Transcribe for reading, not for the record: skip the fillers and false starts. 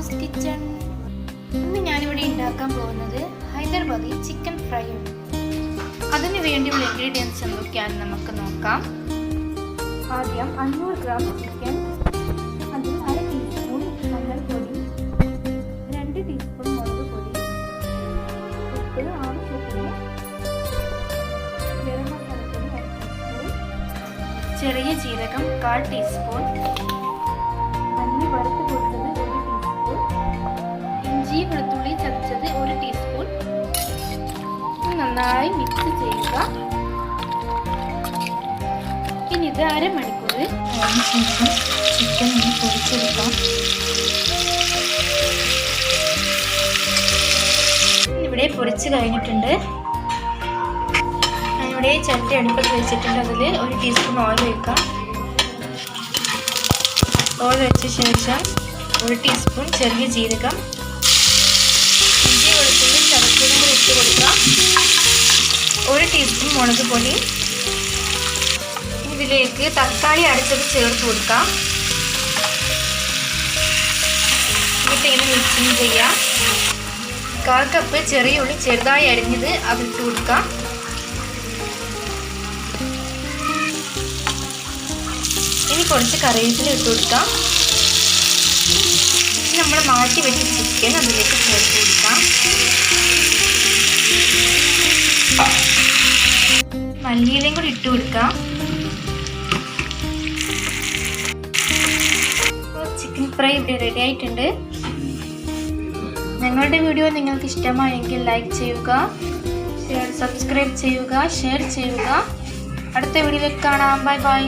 Shaz kitchen. ഇന്ന് ഞാനിവിടെ ഉണ്ടാക്കാൻ പോകുന്നത് ഹൈദരാബാദി ചിക്കൻ ഫ്രൈ ആണ്. അതിന് വേണ്ടിയുള്ള ഇൻഗ്രീഡിയൻസ് എന്തൊക്കെയാണെന്ന് നമുക്ക് നോക്കാം. ആദ്യം 500 ഗ്രാം ചിക്കൻ, അതിൽ 1/2 ടീസ്പൂൺ മഞ്ഞൾപ്പൊടി, 2 ടീസ്പൂൺ മുളക് പൊടി, ഉപ്പ് ആവശ്യത്തിന്, ഗരം മസാലപ്പൊടി 1 ടീസ്പൂൺ, ചെറിയ ജീരകം 1/4 ടീസ്പൂൺ, മല്ലി വറുത്ത് കൊടുത്തത് 1 ടീസ്പൂൺ, ഇഞ്ചി വെളുത്തുള്ളി ചതച്ചത് 1 ടീസ്പൂൺ. നന്നായി മിക്സ് ചെയ്യുക. ഇനി ഇത് അരമണിക്കൂർ അതിനുശേഷം ചിക്കൻ ഒന്ന് പൊരിച്ചെടുക്കാം. ഇവിടെ പൊരിച്ച് കഴിഞ്ഞിട്ടുണ്ട്. ഞാനിവിടെ ചട്ടി അടുപ്പത്ത് വെച്ചിട്ടുണ്ട്. അതിൽ 1 ടീസ്പൂൺ ഓയിൽ ഒഴിക്കാം. ഓയിൽ വെച്ച ശേഷം 1 ടീസ്പൂൺ ചെറിയ ജീരകം, ഇഞ്ചി വെളുത്തുള്ളി ചതച്ചതും കൂടി ഇട്ട് കൊടുക്കാം. 1 ടീസ്പൂൺ മുളക് പൊടി. ഇതിലേക്ക് തക്കാളി അരച്ചത് ചേർത്ത് കൊടുക്കാം. എന്നിട്ട് ഇങ്ങനെ മിക്സിങ് ചെയ്യാം. 1/4 കപ്പ് ചെറിയ ഉള്ളി ചെറുതായി അരിഞ്ഞത് അതിട്ട് കൊടുക്കാം. ഇനി കുറച്ച് കറിവേപ്പില ഇട്ട് കൊടുക്കാം. നമ്മൾ മാറ്റി വെച്ച ചിക്കൻ അതിലേക്ക് ചേർത്ത് കൊടുക്കാം. മല്ലിയിലയും കൂടി ഇട്ട് കൊടുക്കാം. ചിക്കൻ ഫ്രൈ ഇവിടെ റെഡി ആയിട്ടുണ്ട്. ഞങ്ങളുടെ വീഡിയോ നിങ്ങൾക്ക് ഇഷ്ടമായെങ്കിൽ ലൈക്ക് ചെയ്യുക, സബ്സ്ക്രൈബ് ചെയ്യുക, ഷെയർ ചെയ്യുക. അടുത്ത വീഡിയോയിലേക്ക് കാണാം. Bye bye.